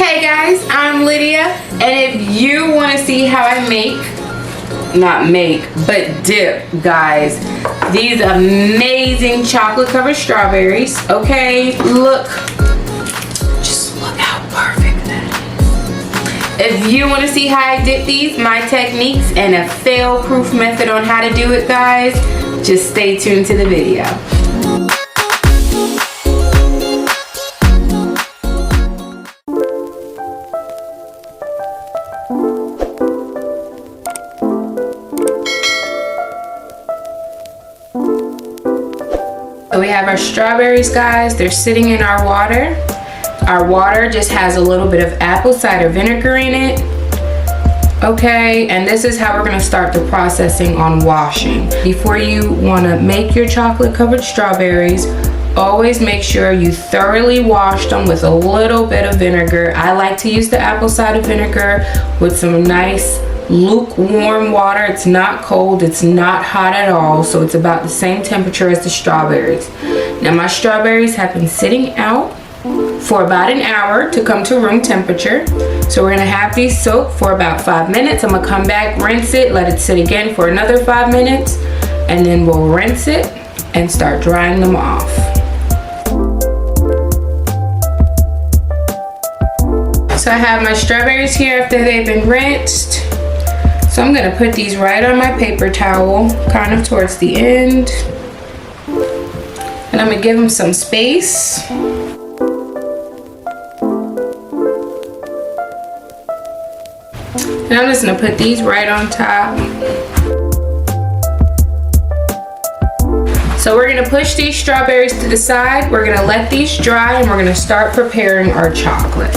Hey guys, I'm Lydia, and if you want to see how I dip, guys, these amazing chocolate covered strawberries, okay? Just look how perfect that is. If you want to see how I dip these, my techniques, and a fail-proof method on how to do it, guys, just stay tuned to the video. So we have our strawberries, guys. They're sitting in our water. Our water just has a little bit of apple cider vinegar in it. Okay, and this is how we're gonna start the processing on washing. Before you wanna make your chocolate covered strawberries, always make sure you thoroughly wash them with a little bit of vinegar. I like to use the apple cider vinegar with some nice lukewarm water. It's not cold, it's not hot at all, so it's about the same temperature as the strawberries. Now my strawberries have been sitting out for about an hour to come to room temperature. So we're gonna have these soak for about 5 minutes. I'm gonna come back, rinse it, let it sit again for another 5 minutes, and then we'll rinse it and start drying them off. So I have my strawberries here after they've been rinsed. So I'm gonna put these right on my paper towel, kind of towards the end. And I'm gonna give them some space. And I'm just gonna put these right on top. So we're gonna push these strawberries to the side. We're gonna let these dry and we're gonna start preparing our chocolate.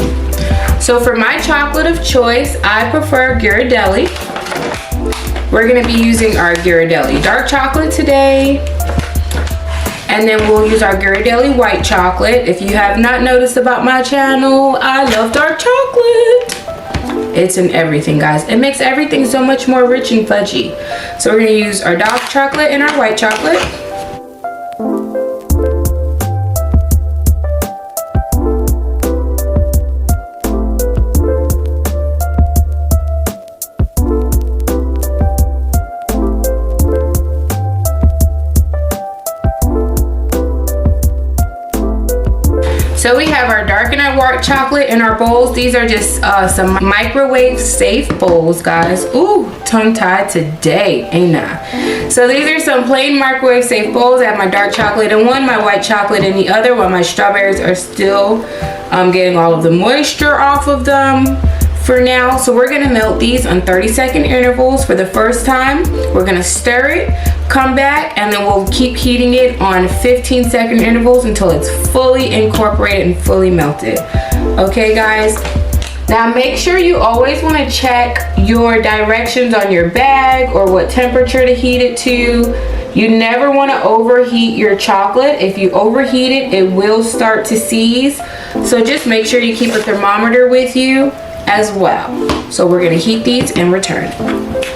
So for my chocolate of choice, I prefer Ghirardelli. We're gonna be using our Ghirardelli dark chocolate today. And then we'll use our Ghirardelli white chocolate. If you have not noticed about my channel, I love dark chocolate. It's in everything, guys. It makes everything so much more rich and fudgy. So we're gonna use our dark chocolate and our white chocolate. So we have our dark and our white chocolate in our bowls. These are just some microwave safe bowls, guys. Ooh, tongue tied today, ain't I? So these are some plain microwave safe bowls. I have my dark chocolate in one, my white chocolate in the other, while my strawberries are still getting all of the moisture off of them for now. So we're gonna melt these on 30-second intervals for the first time. We're gonna stir it, come back, and then we'll keep heating it on 15-second intervals until it's fully incorporated and fully melted. Okay, guys? Now make sure you always want to check your directions on your bag or what temperature to heat it to. You never want to overheat your chocolate. If you overheat it, it will start to seize. So just make sure you keep a thermometer with you as well. So we're gonna heat these and return.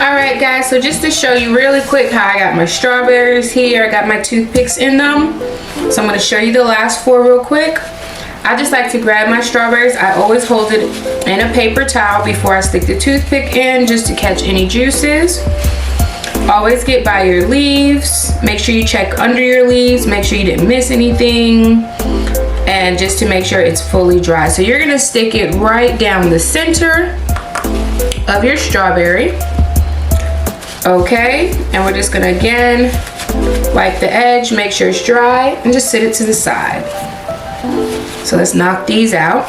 Alright guys, so just to show you really quick how I got my strawberries here, I got my toothpicks in them. So I'm gonna show you the last 4 real quick. I just like to grab my strawberries. I always hold it in a paper towel before I stick the toothpick in, just to catch any juices. Always get by your leaves. Make sure you check under your leaves. Make sure you didn't miss anything. And just to make sure it's fully dry. So you're gonna stick it right down the center of your strawberry. Okay, and we're just gonna again wipe the edge, make sure it's dry, and just sit it to the side. So let's knock these out.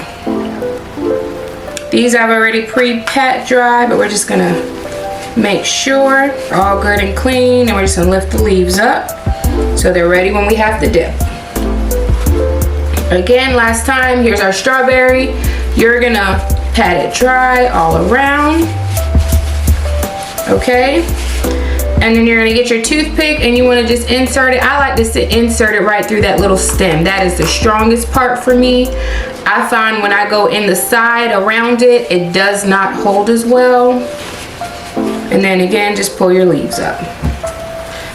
These I've already pre-pat dry, but we're just gonna make sure they're all good and clean, and we're just gonna lift the leaves up so they're ready when we have to dip. Again, last time, here's our strawberry. You're gonna pat it dry all around. Okay? And then you're gonna get your toothpick and you wanna just insert it. I like to insert it right through that little stem. That is the strongest part for me. I find when I go in the side around it, it does not hold as well. And then again, just pull your leaves up.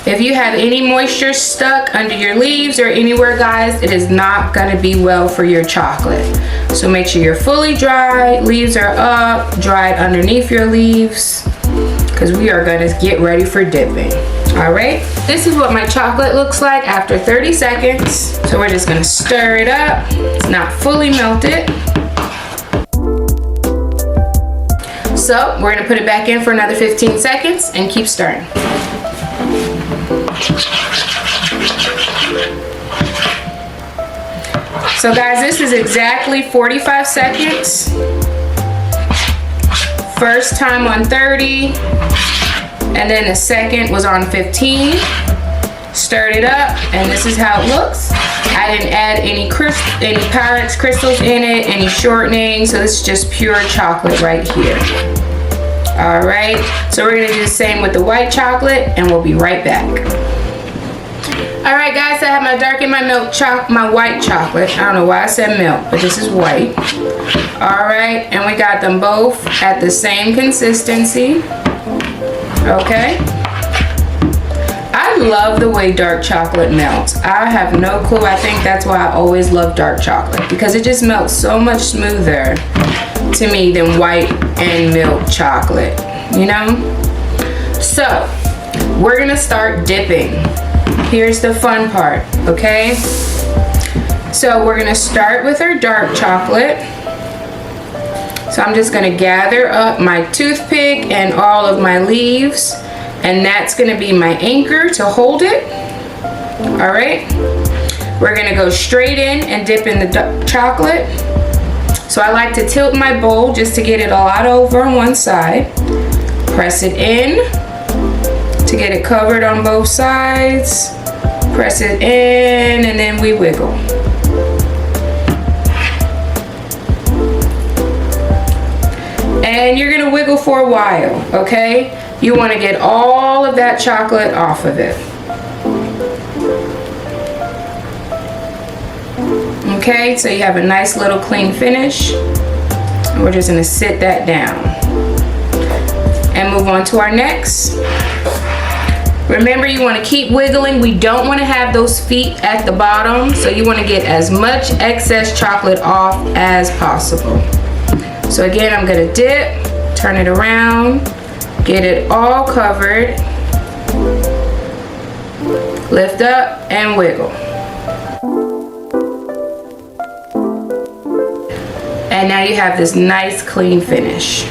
If you have any moisture stuck under your leaves or anywhere, guys, it is not gonna be well for your chocolate. So make sure you're fully dry, leaves are up, dried underneath your leaves, because we are gonna get ready for dipping. All right, this is what my chocolate looks like after 30 seconds. So we're just gonna stir it up. It's not fully melted. So we're gonna put it back in for another 15 seconds and keep stirring. So guys, this is exactly 45 seconds. First time on 30, and then the second was on 15. Stirred it up, and this is how it looks. I didn't add any Pyrex crystals in it, any shortening, so this is just pure chocolate right here. All right, so we're gonna do the same with the white chocolate, and we'll be right back. All right, guys, I have my dark and my white chocolate. I don't know why I said milk, but this is white. All right, and we got them both at the same consistency. Okay. I love the way dark chocolate melts. I have no clue. I think that's why I always love dark chocolate, because it just melts so much smoother to me than white and milk chocolate, you know? So, we're gonna start dipping. Here's the fun part, okay? So we're gonna start with our dark chocolate. So I'm just gonna gather up my toothpick and all of my leaves, and that's gonna be my anchor to hold it. All right, we're gonna go straight in and dip in the chocolate. So I like to tilt my bowl just to get it all out over on one side. Press it in to get it covered on both sides. Press it in, and then we wiggle. And you're gonna wiggle for a while, okay? You wanna get all of that chocolate off of it. Okay, so you have a nice little clean finish. And we're just gonna sit that down and move on to our next. Remember, you want to keep wiggling. We don't want to have those feet at the bottom, so you want to get as much excess chocolate off as possible. So again, I'm going to dip, turn it around, get it all covered, lift up and wiggle. And now you have this nice clean finish.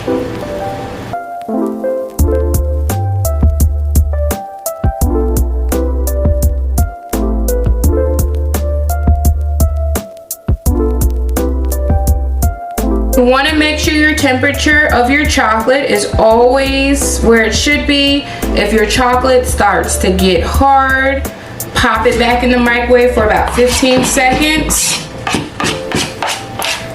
You want to make sure your temperature of your chocolate is always where it should be. If your chocolate starts to get hard, pop it back in the microwave for about 15 seconds.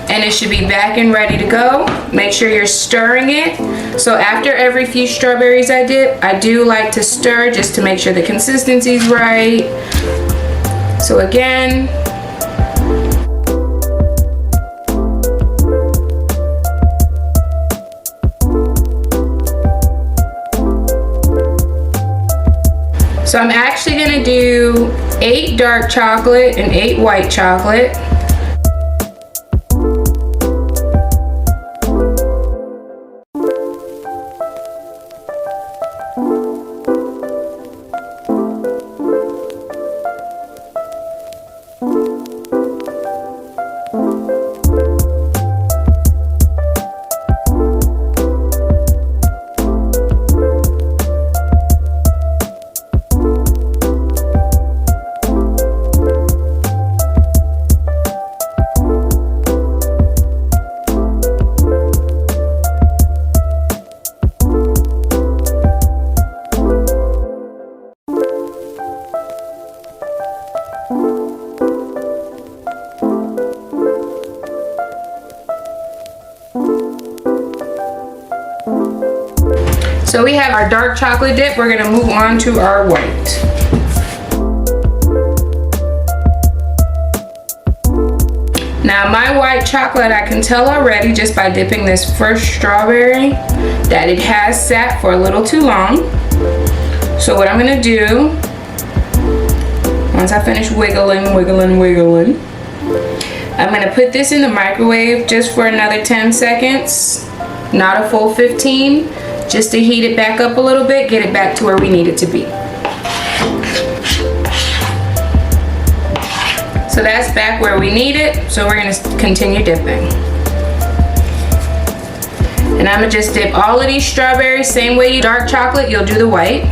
And it should be back and ready to go. Make sure you're stirring it. So after every few strawberries I dip, I do like to stir just to make sure the consistency is right. So again, so I'm actually gonna do 8 dark chocolate and 8 white chocolate. So we have our dark chocolate dip. We're gonna move on to our white. Now my white chocolate, I can tell already just by dipping this first strawberry that it has sat for a little too long. So what I'm gonna do, once I finish wiggling, I'm gonna put this in the microwave just for another 10 seconds, not a full 15, just to heat it back up a little bit, get it back to where we need it to be. So that's back where we need it, so we're gonna continue dipping. And I'm gonna just dip all of these strawberries, same way you dark chocolate, you'll do the white.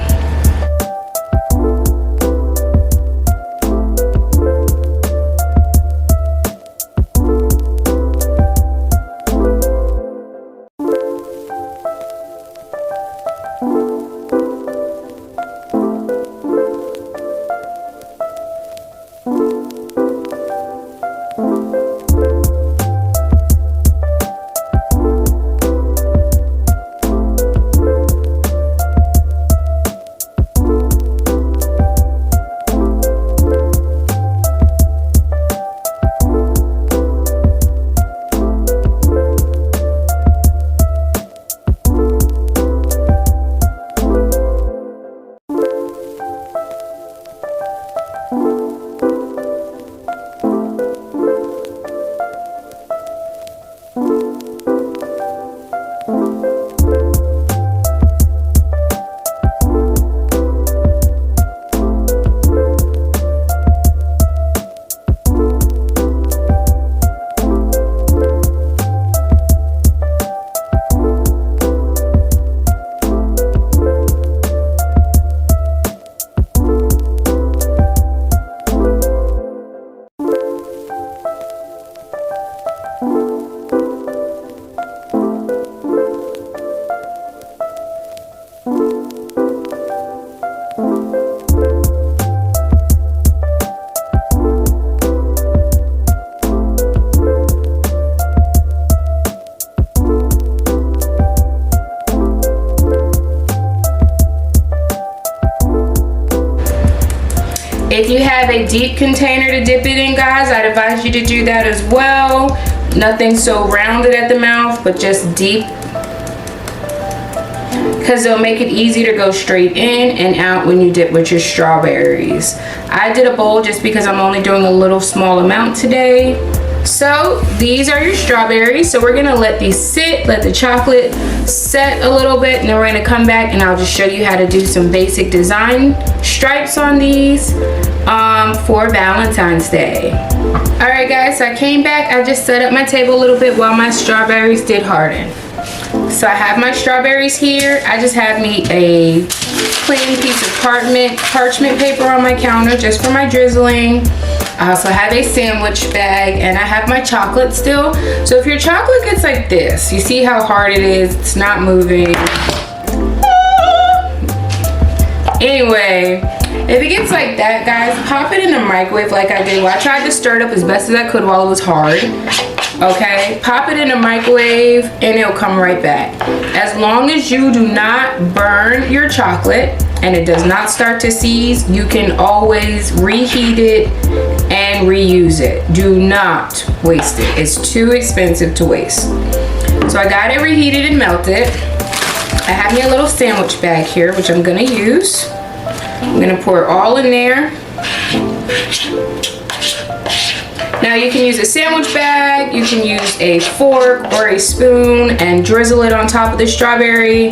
If you have a deep container to dip it in, guys, I'd advise you to do that as well. Nothing so rounded at the mouth, but just deep, because it'll make it easy to go straight in and out when you dip with your strawberries. I did a bowl just because I'm only doing a little small amount today. So these are your strawberries. So we're gonna let these sit, let the chocolate set a little bit, and then we're gonna come back and I'll just show you how to do some basic design stripes on these for Valentine's Day. All right, guys, so I came back. I just set up my table a little bit while my strawberries did harden. So I have my strawberries here. I just have me a clean piece of parchment paper on my counter just for my drizzling. I also have a sandwich bag, and I have my chocolate still. So if your chocolate gets like this, you see how hard it is, it's not moving. Anyway, if it gets like that, guys, pop it in the microwave like I did. Well, I tried to stir it up as best as I could while it was hard. Okay, pop it in the microwave and it'll come right back. As long as you do not burn your chocolate and it does not start to seize, you can always reheat it and reuse it. Do not waste it. It's too expensive to waste. So I got it reheated and melted. I have me a little sandwich bag here, which I'm gonna use. I'm gonna pour it all in there. Now you can use a sandwich bag, you can use a fork or a spoon and drizzle it on top of the strawberry.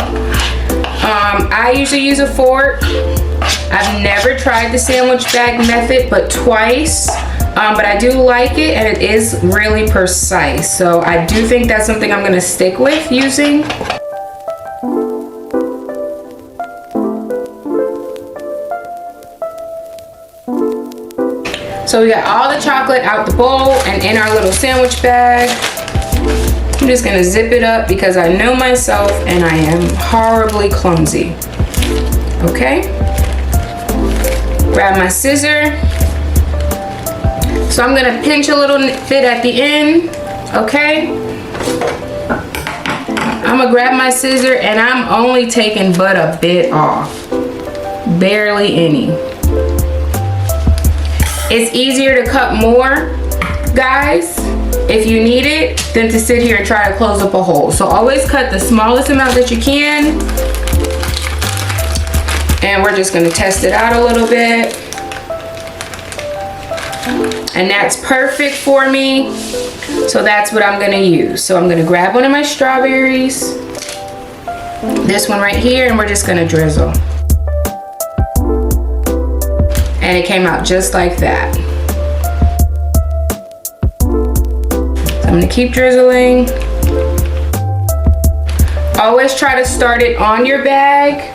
I usually use a fork. I've never tried the sandwich bag method but twice, but I do like it and it is really precise. So I do think that's something I'm gonna stick with using. So we got all the chocolate out the bowl and in our little sandwich bag. I'm just gonna zip it up because I know myself and I am horribly clumsy. Okay? Grab my scissor. So I'm gonna pinch a little bit at the end, okay? I'm gonna grab my scissor and I'm only taking but a bit off. Barely any. It's easier to cut more, guys, if you need it, than to sit here and try to close up a hole. So always cut the smallest amount that you can. And we're just gonna test it out a little bit. And that's perfect for me. So that's what I'm gonna use. So I'm gonna grab one of my strawberries, this one right here, and we're just gonna drizzle. And it came out just like that. So I'm gonna keep drizzling. Always try to start it on your bag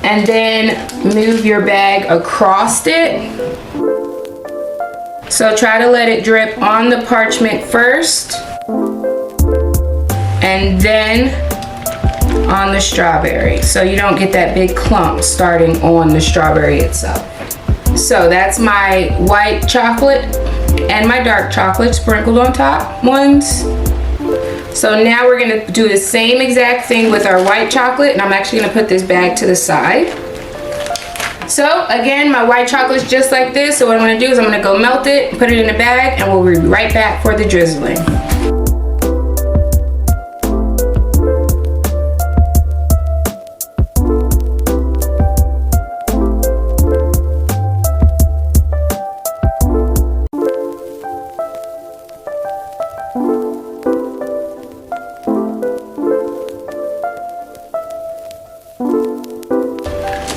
and then move your bag across it. So try to let it drip on the parchment first and then on the strawberry, so you don't get that big clump starting on the strawberry itself. So that's my white chocolate and my dark chocolate sprinkled on top ones. So now we're gonna do the same exact thing with our white chocolate, and I'm actually gonna put this bag to the side. So again, my white chocolate's just like this. So what I'm gonna do is I'm gonna go melt it, put it in a bag, and we'll be right back for the drizzling.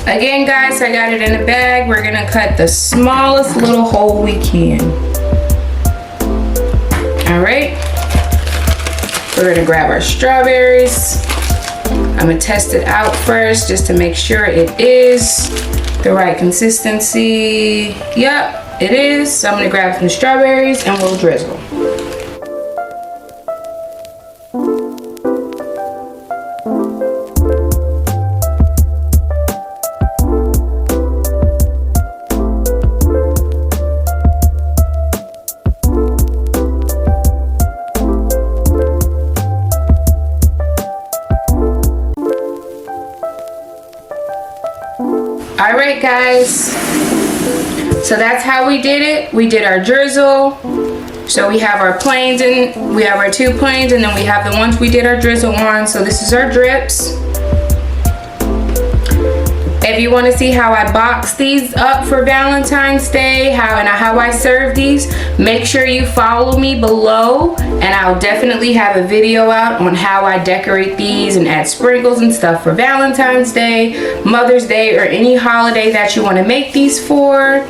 Again, guys, I got it in a bag. We're gonna cut the smallest little hole we can. All right. We're gonna grab our strawberries. I'm gonna test it out first just to make sure it is the right consistency. Yep, it is. So I'm gonna grab some strawberries and we'll drizzle. All right, guys, so that's how we did it. We did our drizzle. So we have our plains, and we have our 2 plains, and then we have the ones we did our drizzle on. So this is our drips. If you want to see how I box these up for Valentine's Day, how I serve these, make sure you follow me below, and I'll definitely have a video out on how I decorate these and add sprinkles and stuff for Valentine's Day, Mother's Day, or any holiday that you want to make these for.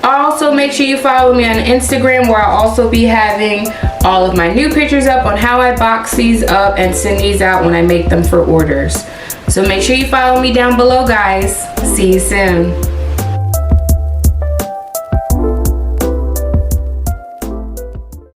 Also, make sure you follow me on Instagram, where I'll also be having all of my new pictures up on how I box these up and send these out when I make them for orders. So make sure you follow me down below, guys. See you soon.